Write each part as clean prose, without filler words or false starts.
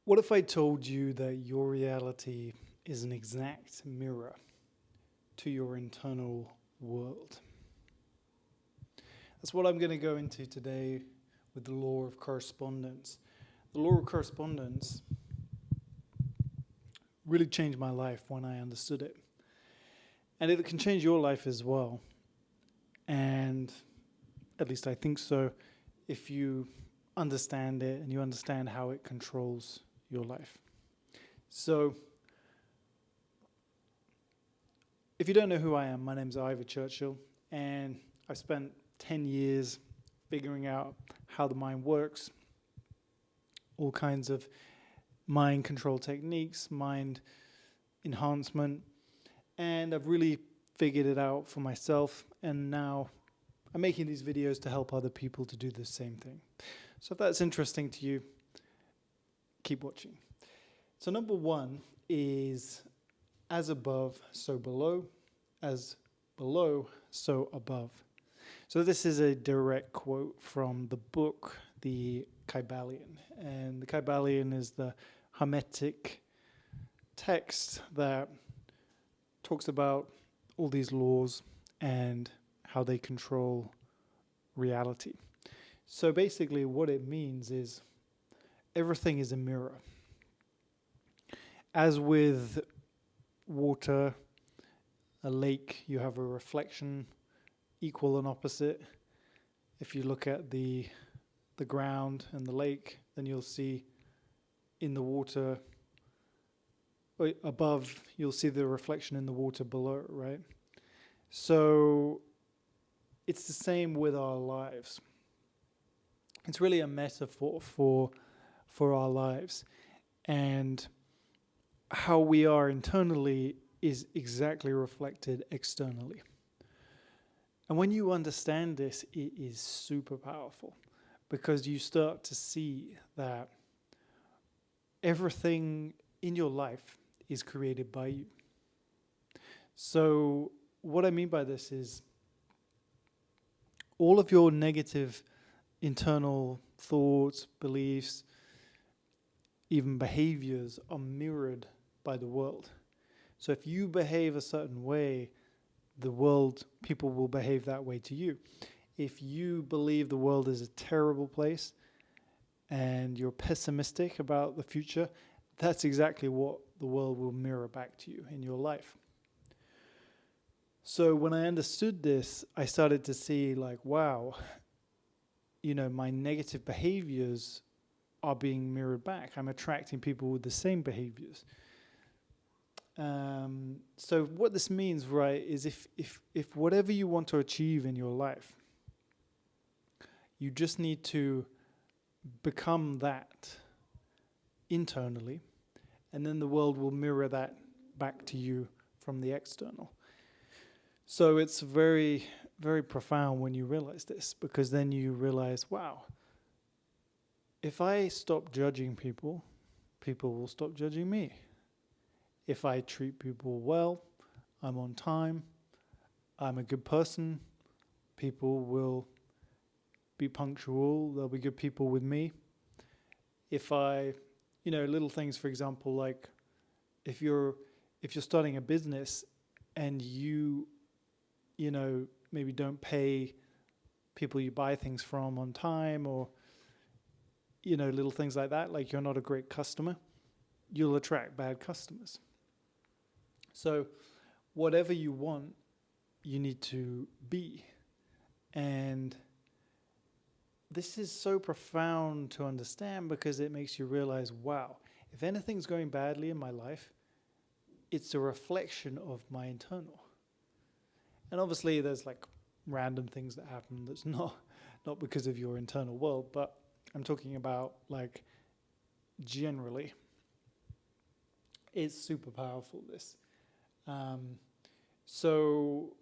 What if I told you that your reality is an exact mirror to your internal world? That's what I'm going to go into today with the law of correspondence. The law of correspondence really changed my life when I understood it. And it can change your life as well. And at least I think so, if you understand it and you understand how it controls your life. So, if you don't know who I am, my name's Ivor Churchill, and I've spent 10 years figuring out how the mind works, all kinds of mind control techniques, mind enhancement, and I've really figured it out for myself, and now I'm making these videos to help other people to do the same thing. So if that's interesting to you, keep watching. So number one is as above, so below, as below, so above. So this is a direct quote from the book, The Kybalion. And the Kybalion is the Hermetic text that talks about all these laws and how they control reality. So basically what it means is everything is a mirror. As with water, a lake, you have a reflection, equal and opposite. If you look at the ground and the lake, then you'll see in the water above, you'll see the reflection in the water below, right? So it's the same with our lives. It's really a metaphor for our lives. And how we are internally is exactly reflected externally. And when you understand this, it is super powerful because you start to see that everything in your life is created by you. So what I mean by this is all of your negative internal thoughts, beliefs, even behaviors are mirrored by the world. So if you behave a certain way, the world, people will behave that way to you. If you believe the world is a terrible place and you're pessimistic about the future, that's exactly what the world will mirror back to you in your life. So when I understood this, I started to see like, wow, my negative behaviors are being mirrored back. I'm attracting people with the same behaviors. So what this means, right, is if whatever you want to achieve in your life, you just need to become that internally, and then the world will mirror that back to you from the external. So it's very, very profound when you realize this, because then you realize, wow, if I stop judging people, people will stop judging me. If I treat people well, I'm on time, I'm a good person, people will be punctual, they'll be good people with me. If I, little things, for example, like if you're starting a business and you maybe don't pay people you buy things from on time, or, little things like that, like you're not a great customer, you'll attract bad customers. So whatever you want, you need to be. And this is so profound to understand because it makes you realize, wow, if anything's going badly in my life, it's a reflection of my internal. And obviously there's like random things that happen that's not because of your internal world, but I'm talking about like generally. It's super powerful, this. So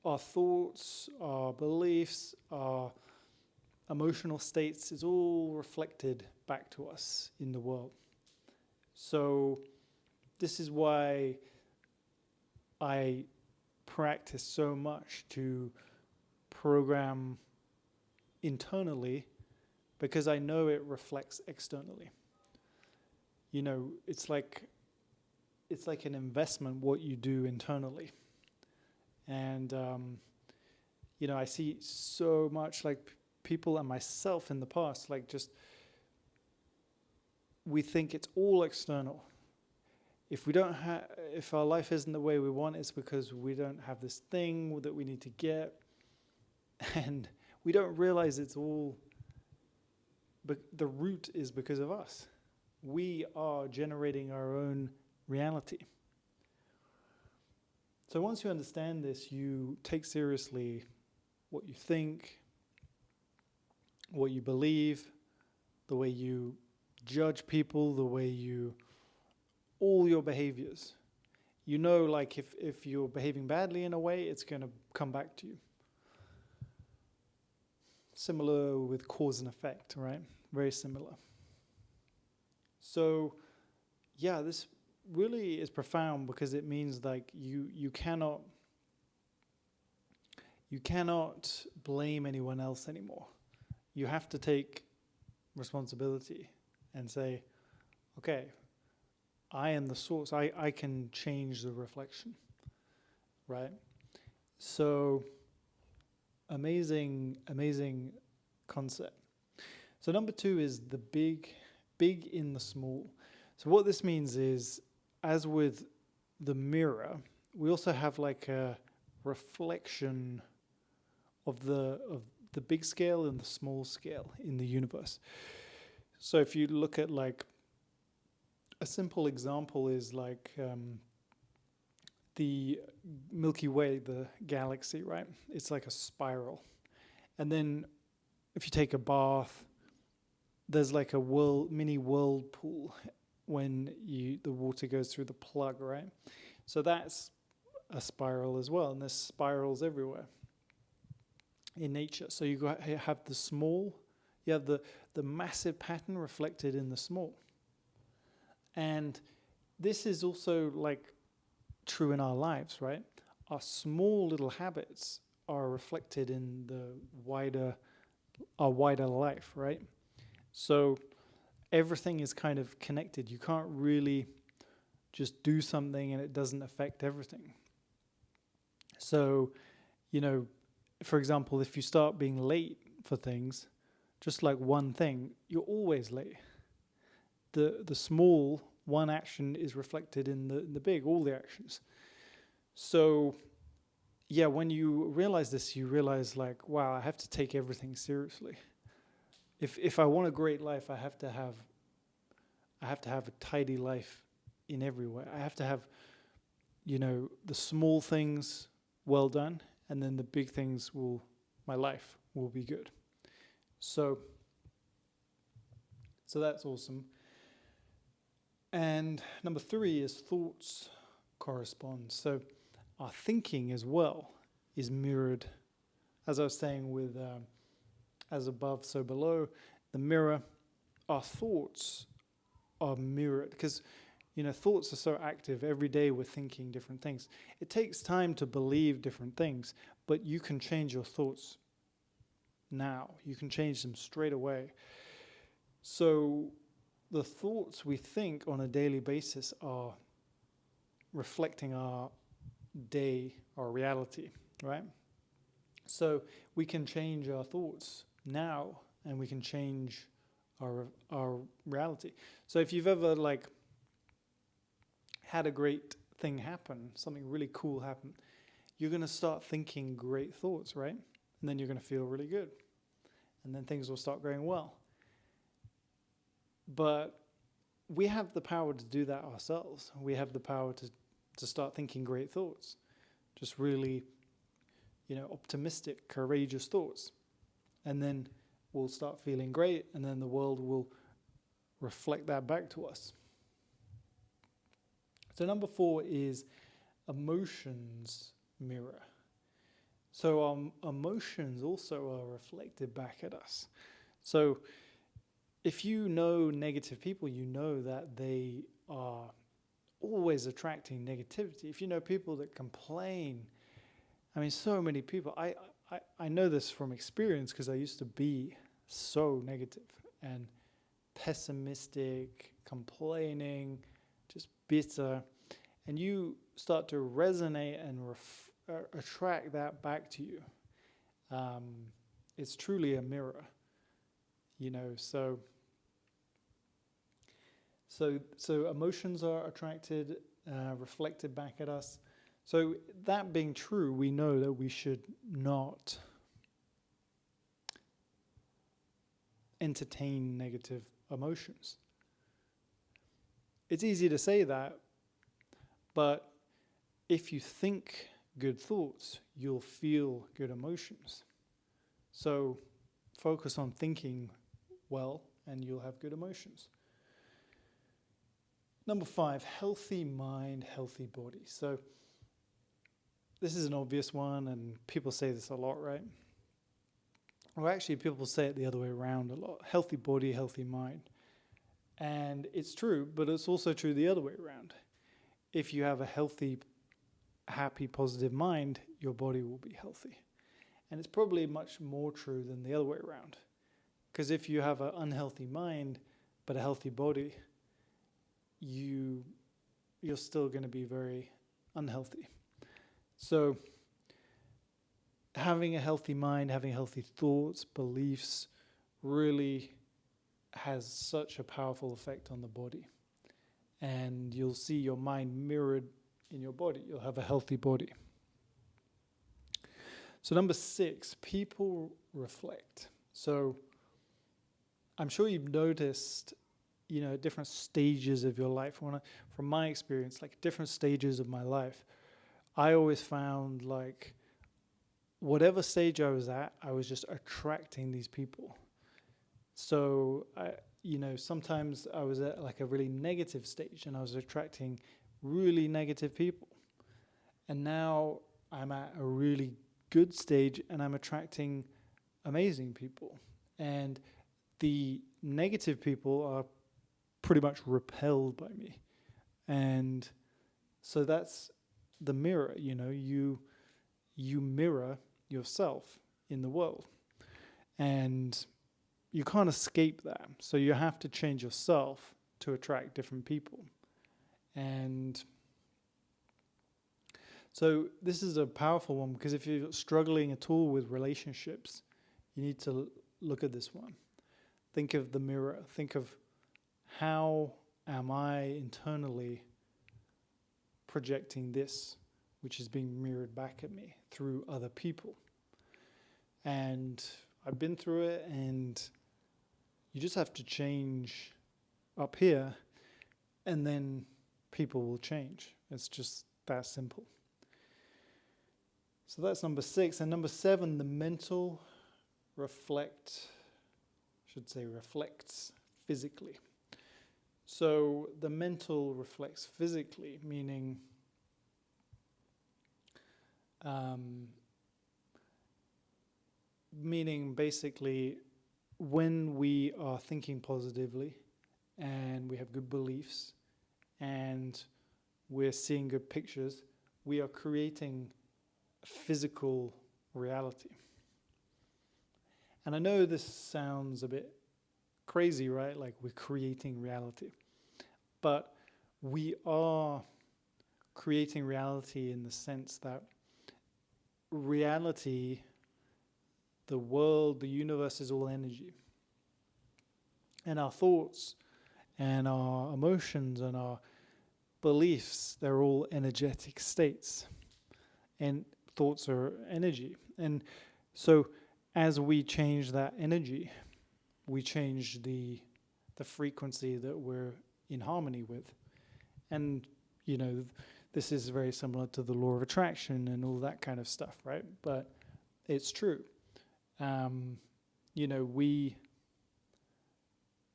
our thoughts, our beliefs, our emotional states is all reflected back to us in the world. So this is why I practice so much to program internally, because I know it reflects externally. it's like an investment what you do internally. And I see so much like people and myself in the past, like just we think it's all external. If our life isn't the way we want, it's because we don't have this thing that we need to get, and we don't realize it's all. But the root is because of us. We are generating our own reality. So once you understand this, you take seriously what you think, what you believe, the way you judge people, all your behaviors. Like if you're behaving badly in a way, it's going to come back to you. Similar with cause and effect, right? Very similar. So, yeah, this really is profound because it means like you cannot blame anyone else anymore. You have to take responsibility and say, okay, I am the source. I can change the reflection, right? So amazing concept. So number 2 is the big in the small. So what this means is, as with the mirror, we also have like a reflection of the big scale and the small scale in the universe. So if you look at like a simple example is like the Milky Way, the galaxy, right? It's like a spiral. And then if you take a bath, there's like a mini whirlpool when the water goes through the plug, right? So that's a spiral as well, and there's spirals everywhere in nature. So you have the small, you have the massive pattern reflected in the small. And this is also like true in our lives, right? Our small little habits are reflected in our wider life, right? So everything is kind of connected. You can't really just do something and it doesn't affect everything. So, for example, if you start being late for things, just like one thing, you're always late. The small one action is reflected in the big, all the actions. So, yeah, when you realize this, you realize like, wow, I have to take everything seriously. If I want a great life, I have to have a tidy life in every way. I have to have, the small things well done, and then the big things my life will be good. So that's awesome. And number 3 is thoughts correspond. So our thinking as well is mirrored, as I was saying with as above, so below, the mirror. Our thoughts are mirrored because, thoughts are so active. Every day we're thinking different things. It takes time to believe different things, but you can change your thoughts now. You can change them straight away. So the thoughts we think on a daily basis are reflecting our day, our reality, right? So we can change our thoughts now, and we can change our reality. So if you've ever like had a great thing happen, something really cool happen, you're going to start thinking great thoughts, right? And then you're going to feel really good. And then things will start going well. But we have the power to do that ourselves. We have the power to start thinking great thoughts. Just really, optimistic, courageous thoughts. And then we'll start feeling great, and then the world will reflect that back to us. So number 4 is emotions mirror. So emotions also are reflected back at us. So if you know negative people, you know that they are always attracting negativity. If you know people that complain, so many people, I know this from experience because I used to be so negative and pessimistic, complaining, just bitter, and you start to resonate and attract that back to you. It's truly a mirror, so emotions are attracted, reflected back at us. So that being true, we know that we should not entertain negative emotions. It's easy to say that, but if you think good thoughts, you'll feel good emotions. So focus on thinking well, and you'll have good emotions. Number 5, healthy mind, healthy body. So this is an obvious one, and people say this a lot, right? Well, actually, people say it the other way around a lot. Healthy body, healthy mind. And it's true, but it's also true the other way around. If you have a healthy, happy, positive mind, your body will be healthy. And it's probably much more true than the other way around. Because if you have an unhealthy mind, but a healthy body, you're still going to be very unhealthy. So having a healthy mind, having healthy thoughts, beliefs, really has such a powerful effect on the body. And you'll see your mind mirrored in your body. You'll have a healthy body. So number 6, people reflect. So I'm sure you've noticed, at different stages of your life. From my experience, like different stages of my life, I always found like whatever stage I was at, I was just attracting these people. So sometimes I was at like a really negative stage and I was attracting really negative people. And now I'm at a really good stage and I'm attracting amazing people. And the negative people are pretty much repelled by me. And so that's the mirror, you mirror yourself in the world. And you can't escape that. So you have to change yourself to attract different people. And so this is a powerful one, because if you're struggling at all with relationships, you need to look at this one. Think of the mirror. Think of, how am I internally projecting this, which is being mirrored back at me through other people? And I've been through it, and you just have to change up here, and then people will change. It's just that simple. So that's number 6. And number 7, the mental reflects physically. So the mental reflects physically, meaning basically when we are thinking positively and we have good beliefs and we're seeing good pictures, we are creating physical reality. And I know this sounds a bit crazy, right? Like we're creating reality. But we are creating reality in the sense that reality, the world, the universe is all energy. And our thoughts and our emotions and our beliefs, they're all energetic states. And thoughts are energy. And so as we change that energy, we change the frequency that we're in harmony with. And, this is very similar to the law of attraction and all that kind of stuff, right? But it's true. We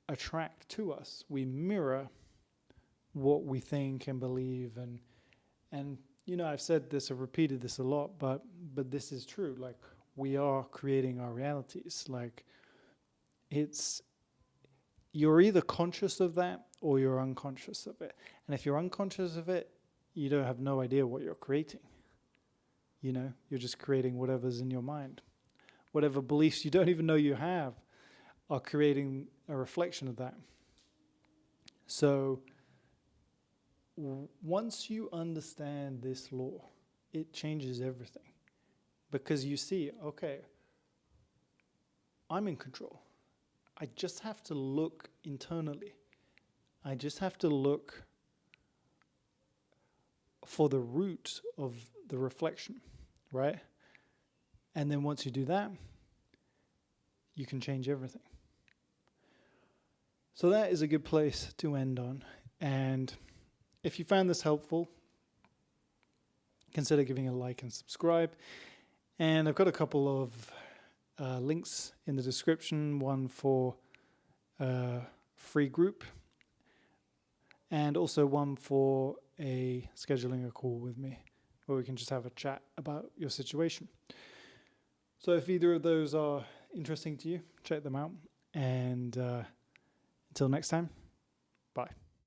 attract to us. We mirror what we think and believe. And I've said this, I've repeated this a lot, but this is true. Like, we are creating our realities. Like, you're either conscious of that or you're unconscious of it. And if you're unconscious of it, you don't have no idea what you're creating. You're just creating whatever's in your mind. Whatever beliefs you don't even know you have are creating a reflection of that. So once you understand this law, it changes everything. Because you see, okay, I'm in control. I just have to look internally. I just have to look for the root of the reflection, right? And then once you do that, you can change everything. So that is a good place to end on. And if you found this helpful, consider giving a like and subscribe. And I've got a couple of links in the description, one for a free group and also one for scheduling a call with me where we can just have a chat about your situation. So if either of those are interesting to you, check them out. And until next time,